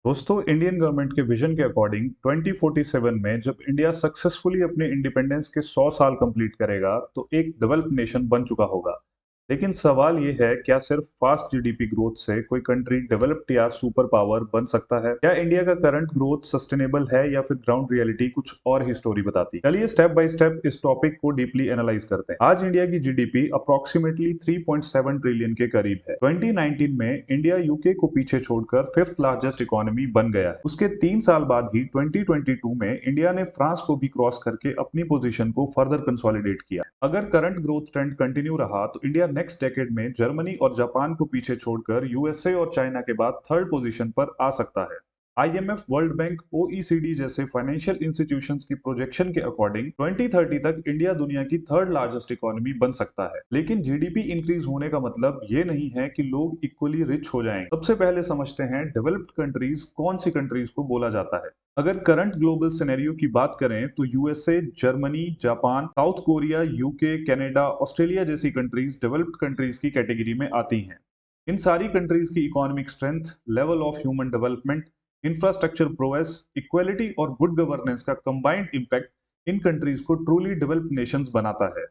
दोस्तों, Indian government के vision के अकॉर्डिंग 2047 में जब इंडिया सक्सेसफुली अपने इंडिपेंडेंस के 100 साल कंप्लीट करेगा तो एक डेवलप्ड नेशन बन चुका होगा। लेकिन सवाल ये है, क्या सिर्फ फास्ट जीडीपी ग्रोथ से कोई कंट्री डेवलप्ड या सुपर पावर बन सकता है? क्या इंडिया का करंट ग्रोथ सस्टेनेबल है या फिर ग्राउंड रियलिटी कुछ और ही स्टोरी बताती? चलिए स्टेप बाय स्टेप इस टॉपिक को डीपली एनालाइज करते हैं। आज इंडिया की जीडीपी अप्रोक्सीमेटली 3.7 ट्रिलियन के करीब है। 2019 में इंडिया यूके को पीछे छोड़कर फिफ्थ लार्जेस्ट इकोनॉमी बन गया है। उसके 3 साल बाद ही 2022 में इंडिया ने फ्रांस को भी क्रॉस करके अपनी पोजीशन को फर्दर कंसोलिडेट किया। अगर करंट ग्रोथ ट्रेंड कंटिन्यू रहा तो इंडिया नेक्स्ट डेकेड में जर्मनी और जापान को पीछे छोड़कर यूएसए और चाइना के बाद थर्ड पोजीशन पर आ सकता है। आईएमएफ, वर्ल्ड बैंक, ओईसीडी जैसे फाइनेंशियल इंस्टीट्यूशंस की प्रोजेक्शन के अकॉर्डिंग 2030 तक इंडिया दुनिया की थर्ड लार्जेस्ट इकोनॉमी बन सकता है। लेकिन जीडीपी इंक्रीज होने का मतलब ये नहीं है कि लोग इक्वली रिच हो जाएंगे। सबसे पहले समझते हैं डेवलप्ड कंट्रीज कौन सी कंट्रीज को बोला जाता है। अगर करंट ग्लोबल सिनेरियो की बात करें तो USA, Germany, Japan, south Korea, UK, Canada, Australia जैसी कंट्रीज डेवलप्ड कंट्रीज की कैटेगरी में आती हैं। इन सारी कंट्रीज की economic strength, level of human development, infrastructure progress, equality और गुड गवर्नेंस का कंबाइंड इम्पैक्ट इन कंट्रीज को ट्रूली डेवलप्ड नेशंस बनाता है।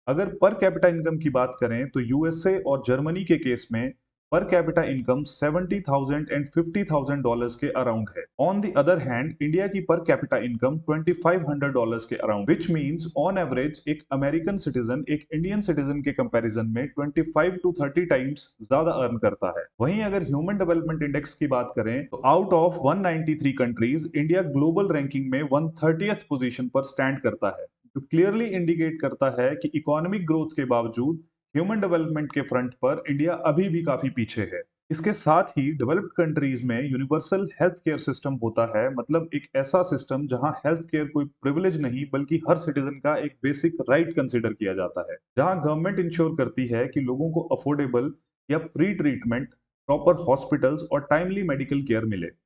अगर पर कैपिटा इनकम की बात करें तो यूएसए और जर्मनी के केस में पर कैपिटा इनकम 70,000 एंड $50,000 के अराउंड है। On the other hand India की पर कैपिटा इनकम $2,500 के around, which means on average एक अमेरिकन सिटीजन एक इंडियन सिटीजन के कंपैरिजन में 25 to 30 टाइम्स ज्यादा अर्न करता है। वहीं अगर ह्यूमन डेवलपमेंट इंडेक्स की बात करें तो out of 193 countries India global ranking में 130th पोजीशन पर स्टैंड करता है, जो क्लियरली इंडिकेट करता है कि इकोनॉमिक ग्रोथ के बावजूद ह्यूमन डेवलपमेंट के फ्रंट पर इंडिया अभी भी काफी पीछे है। इसके साथ ही डेवलप्ड कंट्रीज में यूनिवर्सल हेल्थ केयर सिस्टम होता है, मतलब एक ऐसा सिस्टम जहां हेल्थ केयर कोई प्रिविलेज नहीं बल्कि हर सिटीजन का एक बेसिक राइट कंसीडर किया जाता है, जहां गवर्नमेंट इंश्योर करती है कि लोगों को अफोर्डेबल या फ्री ट्रीटमेंट, प्रॉपर हॉस्पिटल्स और टाइमली मेडिकल केयर मिले।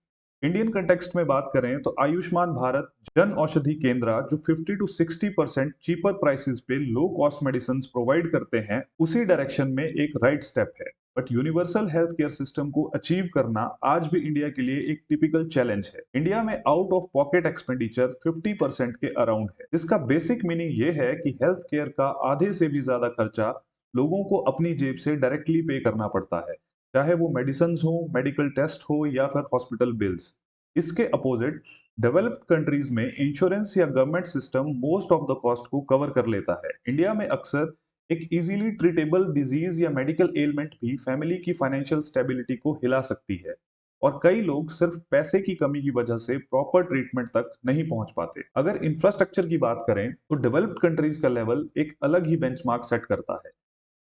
इंडियन कंटेक्स्ट में बात करें तो आयुष्मान भारत जन औषधि केंद्र जो 50 to 60% चीपर प्राइसेस पे लो कॉस्ट मेडिसिन प्रोवाइड करते हैं, उसी डायरेक्शन में एक राइट स्टेप है। But universal health care system को अचीव करना आज भी इंडिया के लिए एक टिपिकल चैलेंज है। इंडिया में आउट ऑफ पॉकेट एक्सपेंडिचर 50% के अराउंड है, जिसका बेसिक मीनिंग ये है कि हेल्थ केयर का आधे से भी ज्यादा खर्चा लोगों को अपनी जेब से डायरेक्टली पे करना पड़ता है, चाहे वो मेडिसिन हो, मेडिकल टेस्ट हो या फिर हॉस्पिटल बिल्स। इसके अपोजिट डेवलप्ड कंट्रीज में इंश्योरेंस या government system most of the cost को कवर कर लेता है। इंडिया में अक्सर एक इजीली ट्रीटेबल डिजीज या मेडिकल एलिमेंट भी फैमिली की फाइनेंशियल स्टेबिलिटी को हिला सकती है, और कई लोग सिर्फ पैसे की कमी की वजह से प्रॉपर ट्रीटमेंट तक नहीं पहुंच पाते। अगर इंफ्रास्ट्रक्चर की बात करें तो डेवलप्ड कंट्रीज का लेवल एक अलग ही बेंचमार्क सेट करता है।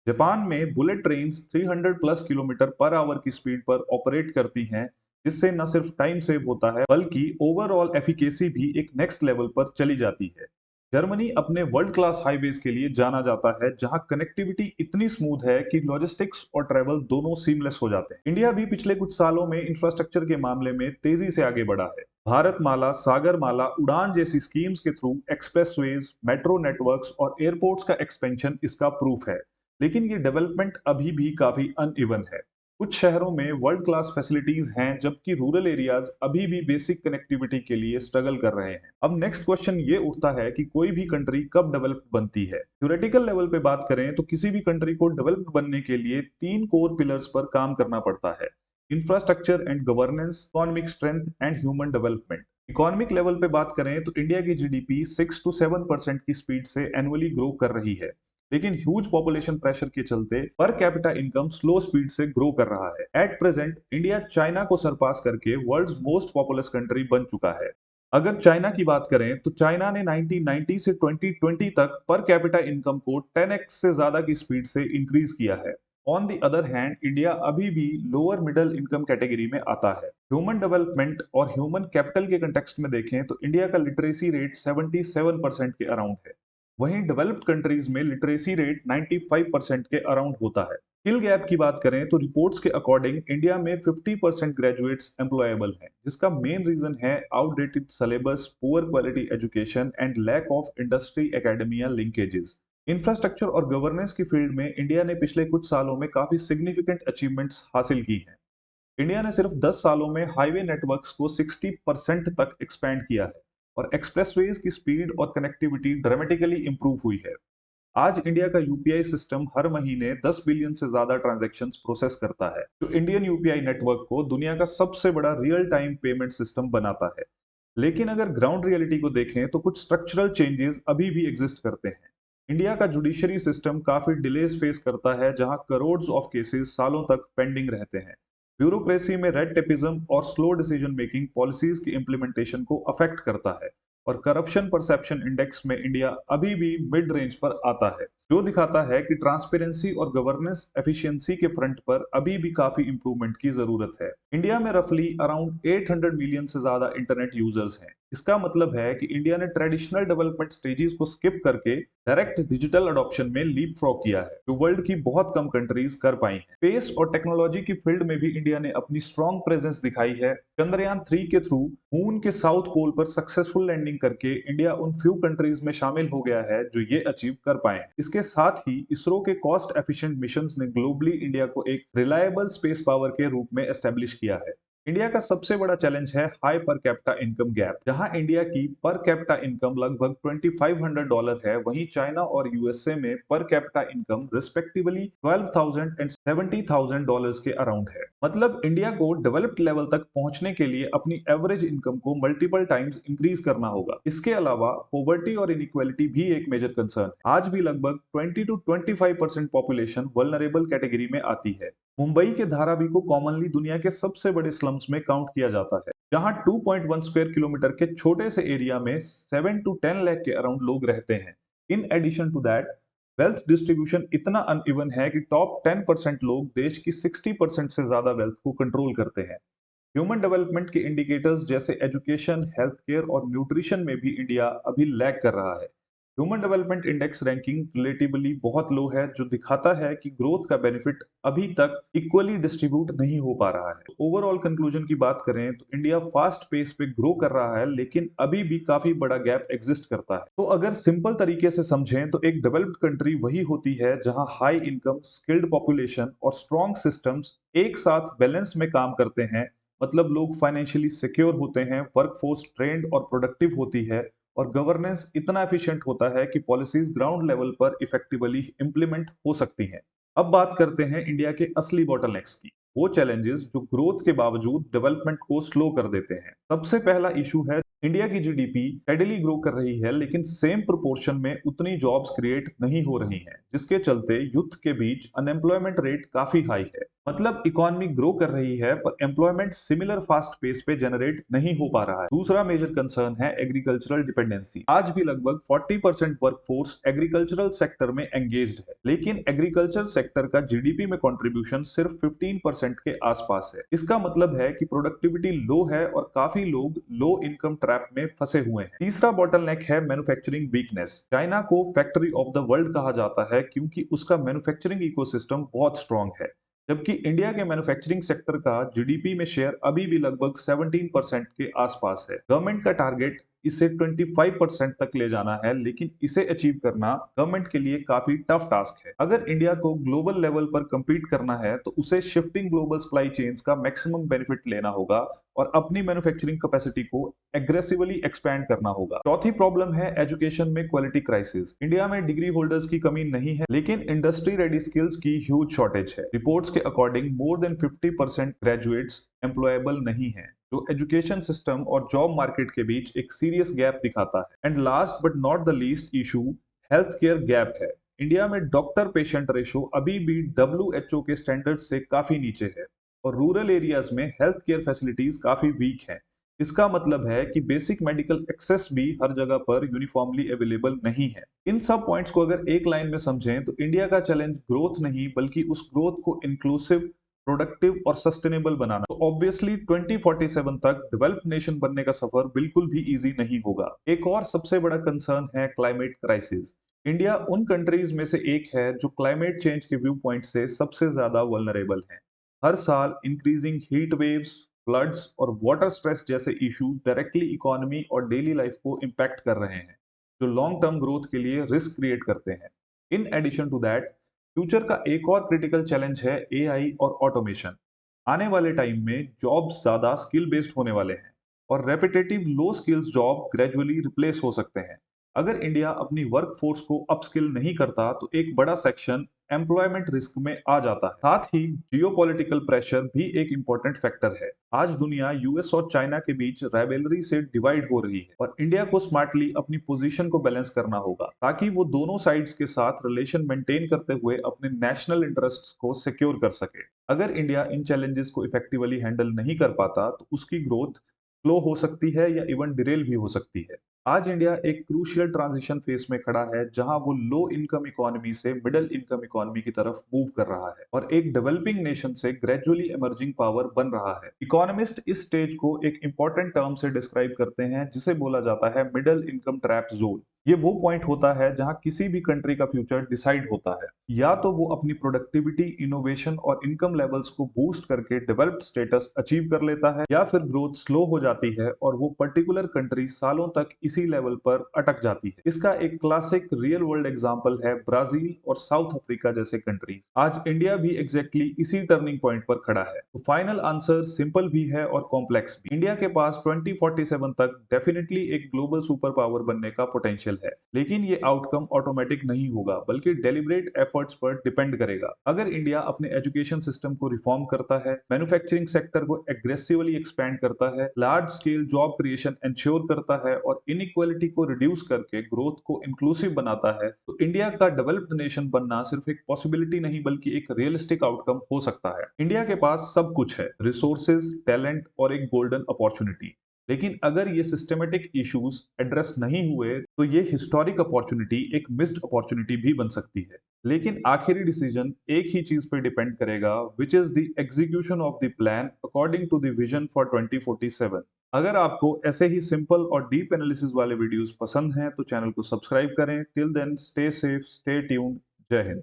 जापान में bullet trains 300 plus kilometre per hour की स्पीड पर ऑपरेट करती हैं, जिससे न सिर्फ टाइम सेव होता है बल्कि ओवरऑल एफिकेसी भी एक नेक्स्ट लेवल पर चली जाती है। जर्मनी अपने वर्ल्ड क्लास हाईवेज के लिए जाना जाता है, जहां कनेक्टिविटी इतनी स्मूथ है कि लॉजिस्टिक्स और ट्रैवल दोनों सीमलेस हो जाते हैं। इंडिया भी पिछले कुछ सालों में इंफ्रास्ट्रक्चर के मामले में तेजी से आगे बढ़ा है। भारत माला, सागर माला, उड़ान जैसी स्कीम्स के थ्रू एक्सप्रेसवेज, मेट्रो नेटवर्क्स और एयरपोर्ट्स का एक्सपेंशन इसका प्रूफ है। लेकिन ये डेवलपमेंट अभी भी काफी अनइवन है। कुछ शहरों में वर्ल्ड क्लास फैसिलिटीज हैं, जबकि रूरल एरियाज अभी भी बेसिक कनेक्टिविटी के लिए स्ट्रगल कर रहे हैं। अब नेक्स्ट क्वेश्चन ये उठता है कि कोई भी कंट्री कब डेवलप बनती है। थ्योरेटिकल लेवल पे बात करें तो किसी भी कंट्री को डेवलप बनने के लिए 3 कोर पिलर्स पर काम करना पड़ता है: infrastructure and governance, economic strength and human development. Economic level पे बात करें तो इंडिया की जीडीपी 6 to 7% की स्पीड से एनुअली ग्रो कर रही है, लेकिन ह्यूज पॉपुलेशन प्रेशर के चलते per capita income slow speed से ग्रो कर रहा है। एट प्रेजेंट इंडिया चाइना को सरपास करके वर्ल्ड्स मोस्ट पॉपुलस कंट्री बन चुका है। अगर चाइना की बात करें तो चाइना ने 1990 से 2020 तक पर कैपिटा इनकम को 10x से ज्यादा की स्पीड से इंक्रीज किया है। On the other hand India अभी भी लोअर मिडिल इनकम कैटेगरी में आता है। ह्यूमन डेवलपमेंट और ह्यूमन कैपिटल के कंटेक्स्ट में देखें तो इंडिया का लिटरेसी रेट 77% के अराउंड है। वहीं डेवलप्ड कंट्रीज में लिटरेसी रेट 95% के अराउंड होता है। स्किल गैप की बात करें तो रिपोर्ट्स के अकॉर्डिंग इंडिया में 50% ग्रेजुएट्स एम्प्लॉयबल हैं, जिसका मेन रीजन है outdated syllabus, poor quality education and lack of industry academia linkages. Infrastructure और गवर्नेंस की फील्ड में इंडिया ने पिछले कुछ सालों में काफी सिग्निफिकेंट अचीवमेंट्स हासिल की हैं। इंडिया ने सिर्फ 10 सालों में हाईवे नेटवर्क्स को 60% तक एक्सपेंड किया है और एक्सप्रेसवेज की स्पीड और कनेक्टिविटी ड्रामेटिकली इंप्रूव हुई है। आज इंडिया का यूपीआई सिस्टम हर महीने 10 बिलियन से ज्यादा ट्रांजैक्शंस प्रोसेस करता है, जो इंडियन यूपीआई नेटवर्क को दुनिया का सबसे बड़ा रियल टाइम पेमेंट सिस्टम बनाता है। लेकिन अगर ग्राउंड रियलिटी को देखें तो कुछ स्ट्रक्चरल चेंजेस अभी भी एग्जिस्ट करते हैं। इंडिया का जुडिशरी सिस्टम काफी डिलेज फेस करता है, जहां करोड़ ऑफ केसेस सालों तक पेंडिंग रहते हैं। ब्यूरोक्रेसी में रेड टेपिज्म और स्लो डिसीजन मेकिंग पॉलिसीज की इंप्लीमेंटेशन को अफेक्ट करता है। और करप्शन परसेप्शन इंडेक्स में इंडिया अभी भी मिड रेंज पर आता है, जो दिखाता है कि ट्रांसपेरेंसी और गवर्नेंस एफिशिएंसी के फ्रंट पर अभी भी काफी इंप्रूवमेंट की जरूरत है। इंडिया में रफली अराउंड 800 मिलियन से ज्यादा इंटरनेट यूजर्स हैं। इसका मतलब है कि इंडिया ने ट्रेडिशनल डेवलपमेंट स्टेजेस को स्किप करके डायरेक्ट डिजिटल अडॉप्शन में लीप फ्रॉग किया है, जो वर्ल्ड की बहुत कम कंट्रीज कर पाई हैं। स्पेस और टेक्नोलॉजी की फील्ड में भी इंडिया ने अपनी स्ट्रॉन्ग प्रेजेंस दिखाई है। चंद्रयान 3 के थ्रू मून के साउथ पोल पर सक्सेसफुल लैंडिंग करके इंडिया उन फ्यू कंट्रीज में शामिल हो गया है जो ये अचीव कर पाए हैं। इसके साथ ही इसरो के कॉस्ट एफिशिएंट मिशंस ने ग्लोबली इंडिया को एक रिलायबल स्पेस पावर के रूप में एस्टेब्लिश किया है। इंडिया का सबसे बड़ा चैलेंज है high per capita income gap. जहां इंडिया की पर कैपिटा इनकम लगभग $2500 है, वहीं चाइना और यूएसए में per capita income respectively 12,000 and $70,000 के अराउंड है। मतलब इंडिया को डेवलप्ड लेवल तक पहुंचने के लिए अपनी एवरेज इनकम को मल्टीपल टाइम्स इंक्रीज करना होगा। इसके अलावा पॉवर्टी और इनइक्वालिटी भी एक मेजर कंसर्न है। आज भी लगभग 20 to 25% पॉपुलेशन वल्नरेबल कैटेगरी में आती है। मुंबई के धारावी को कॉमनली दुनिया के सबसे बड़े स्लम्स में काउंट किया जाता है, जहां 2.1 स्क्वायर किलोमीटर के छोटे से एरिया में 7 to 10 लाख के अराउंड लोग रहते हैं। In addition to that, wealth distribution इतना अनइवन है कि टॉप 10% लोग देश की 60% से ज्यादा वेल्थ को कंट्रोल करते हैं। ह्यूमन डेवलपमेंट के इंडिकेटर्स जैसे एजुकेशन, हेल्थ केयर और न्यूट्रिशन में भी इंडिया अभी लैग कर रहा है। Human development index ranking relatively बहुत लो है, जो दिखाता है कि ग्रोथ का बेनिफिट अभी तक इक्वली डिस्ट्रीब्यूट नहीं हो पा रहा है। ओवरऑल कंक्लूजन की बात करें तो इंडिया फास्ट पेस पे ग्रो कर रहा है, लेकिन अभी भी काफी बड़ा गैप एग्जिस्ट करता है। तो अगर सिंपल तरीके से समझें तो एक डेवलप्ड कंट्री वही होती है जहां हाई इनकम, स्किल्ड पॉपुलेशन और स्ट्रॉन्ग सिस्टम्स एक साथ बैलेंस में काम करते हैं। मतलब लोग फाइनेंशियली सिक्योर होते हैं, वर्कफोर्स ट्रेंड और प्रोडक्टिव होती है, और गवर्नेंस इतना एफिशिएंट होता है कि पॉलिसीज ग्राउंड लेवल पर इफेक्टिवली इंप्लीमेंट हो सकती हैं। अब बात करते हैं इंडिया के असली बॉटलनेक्स की, वो चैलेंजेस जो ग्रोथ के बावजूद डेवलपमेंट को स्लो कर देते हैं। सबसे पहला इशू है इंडिया की जीडीपी स्टेडीली ग्रो कर रही है, लेकिन सेम प्रोपोर्शन में उतनी जॉब्स क्रिएट नहीं हो रही हैं, जिसके चलते यूथ के बीच अनएम्प्लॉयमेंट रेट काफी हाई है। मतलब इकोनॉमी ग्रो कर रही है पर एम्प्लॉयमेंट सिमिलर फास्ट पेस पे जनरेट नहीं हो पा रहा है। दूसरा मेजर कंसर्न है एग्रीकल्चरल डिपेंडेंसी। आज भी लगभग 40% वर्कफोर्स एग्रीकल्चरल सेक्टर में एंगेज्ड है, लेकिन एग्रीकल्चर सेक्टर का जीडीपी में कंट्रीब्यूशन सिर्फ 15% के आसपास है। इसका मतलब है कि प्रोडक्टिविटी लो है और काफी लोग लो इनकम ट्रैप में फंसे हुए हैं। तीसरा बॉटलनेक है मैन्युफैक्चरिंग वीकनेस। चाइना को फैक्ट्री ऑफ द वर्ल्ड कहा जाता है क्योंकि उसका मैन्युफैक्चरिंग इकोसिस्टम बहुत स्ट्रांग है, जबकि इंडिया के मैन्युफैक्चरिंग सेक्टर का जीडीपी में शेयर अभी भी लगभग 17% के आसपास है। गवर्नमेंट का टारगेट इसे 25% तक ले जाना है, लेकिन इसे अचीव करना गवर्नमेंट के लिए काफी टफ टास्क है। अगर इंडिया को ग्लोबल लेवल पर compete करना है तो उसे शिफ्टिंग ग्लोबल सप्लाई चेन्स का मैक्सिमम बेनिफिट लेना होगा और अपनी मैन्युफैक्चरिंग कैपेसिटी को एग्रेसिवली एक्सपैंड करना होगा। चौथी प्रॉब्लम है एजुकेशन में क्वालिटी क्राइसिस। इंडिया में डिग्री होल्डर्स की कमी नहीं है, लेकिन इंडस्ट्री रेडी स्किल्स की ह्यूज शॉर्टेज है। रिपोर्ट्स के according more than 50% graduates employable नहीं है, जो एजुकेशन सिस्टम और जॉब मार्केट के बीच एक सीरियस गैप दिखाता है। And last but not the least issue health care gap है। इंडिया में डॉक्टर पेशेंट रेशो अभी भी WHO के स्टैंडर्ड से काफी नीचे है और रूरल एरियाज में हेल्थ केयर फैसिलिटीज काफी वीक हैं। इसका मतलब है कि बेसिक मेडिकल एक्सेस भी हर जगह पर यूनिफॉर्मली अवेलेबल नहीं है। इन सब पॉइंट्स को अगर एक लाइन में समझें तो इंडिया का चैलेंज ग्रोथ नहीं बल्कि उस ग्रोथ को इंक्लूसिव, प्रोडक्टिव और सस्टेनेबल बनाना। तो ऑब्वियसली 2047 तक डेवलप्ड नेशन बनने का सफर बिल्कुल भी इजी नहीं होगा। एक और सबसे बड़ा कंसर्न है क्लाइमेट क्राइसिस। इंडिया उन कंट्रीज में से एक है जो क्लाइमेट चेंज के व्यू पॉइंट से सबसे ज्यादा वल्नरेबल है। हर साल इंक्रीजिंग हीट वेव्स, फ्लड्स और वाटर स्ट्रेस जैसे इश्यूज डायरेक्टली इकोनॉमी और डेली लाइफ को इम्पैक्ट कर रहे हैं, जो लॉन्ग टर्म ग्रोथ के लिए रिस्क क्रिएट करते हैं। In addition to that, future का एक और क्रिटिकल चैलेंज है एआई और ऑटोमेशन। आने वाले टाइम में जॉब्स ज्यादा स्किल बेस्ड होने वाले हैं और रेपिटेटिव लो स्किल्स जॉब ग्रेजुअली रिप्लेस हो सकते हैं। अगर इंडिया अपनी वर्क फोर्स को अपस्किल नहीं करता तो एक बड़ा सेक्शन एम्प्लॉयमेंट रिस्क में आ जाता है। साथ ही जियोपॉलिटिकल प्रेशर भी एक इम्पोर्टेंट फैक्टर है। आज दुनिया यूएस और चाइना के बीच राइवलरी से डिवाइड हो रही है और इंडिया को स्मार्टली अपनी पोजीशन को बैलेंस करना होगा ताकि वो दोनों साइड्स के साथ रिलेशन मेंटेन करते हुए अपने नेशनल इंटरेस्ट्स को सिक्योर कर सके। अगर इंडिया इन चैलेंजेस को इफेक्टिवली हैंडल नहीं कर पाता तो उसकी ग्रोथ स्लो हो सकती है या इवन डिरेल भी हो सकती है। आज इंडिया एक क्रूशियल ट्रांजिशन फेस में खड़ा है जहां वो लो इनकम इकोनॉमी से मिडिल इनकम इकोनॉमी की तरफ मूव कर रहा है और एक डेवलपिंग नेशन से ग्रेजुअली इमर्जिंग पावर बन रहा है। इकोनॉमिस्ट इस स्टेज को एक इंपॉर्टेंट टर्म से डिस्क्राइब करते हैं जिसे बोला जाता है मिडिल इनकम ट्रैप जोन। ये वो पॉइंट होता है जहां किसी भी कंट्री का फ्यूचर डिसाइड होता है। या तो वो अपनी प्रोडक्टिविटी, इनोवेशन और इनकम लेवल्स को बूस्ट करके डेवलप्ड स्टेटस अचीव कर लेता है या फिर ग्रोथ स्लो हो जाती है और वो पर्टिकुलर कंट्री सालों तक इसी लेवल पर अटक जाती है। इसका एक क्लासिक रियल वर्ल्ड एग्जांपल है ब्राजील और साउथ अफ्रीका जैसे कंट्रीज। आज इंडिया भी एग्जैक्टली इसी टर्निंग पॉइंट पर खड़ा है। तो फाइनल आंसर सिंपल भी है और कॉम्प्लेक्स भी। इंडिया के पास 2047 तक डेफिनेटली एक ग्लोबल सुपर पावर बनने का पोटेंशियल है, लेकिन ये आउटकम ऑटोमेटिक नहीं होगा बल्कि डेलिब्रेट एफर्ट्स पर डिपेंड करेगा। अगर इंडिया अपने एजुकेशन सिस्टम को रिफॉर्म करता है, मैन्युफैक्चरिंग सेक्टर को एग्रेसिवली एक्सपैंड करता है, large scale job creation ensure करता है और इनइक्वालिटी को रिड्यूस करके ग्रोथ को इंक्लूसिव बनाता है, तो इंडिया का डेवलप्ड नेशन बनना सिर्फ एक पॉसिबिलिटी नहीं बल्कि एक रियलिस्टिक आउटकम हो सकता है। इंडिया के पास सब कुछ है, रिसोर्सेज, टैलेंट और एक गोल्डन अपॉर्चुनिटी। लेकिन अगर ये सिस्टमेटिक इश्यूज एड्रेस नहीं हुए तो ये हिस्टोरिक अपॉर्चुनिटी एक मिस्ड अपॉर्चुनिटी भी बन सकती है। लेकिन आखिरी डिसीजन एक ही चीज पे डिपेंड करेगा, which is the execution of the plan according to the vision for 2047। अगर आपको ऐसे ही सिंपल और डीप एनालिसिस वाले वीडियोस पसंद हैं तो चैनल को सब्सक्राइब करें। Till then stay safe, stay tuned. जय हिंद।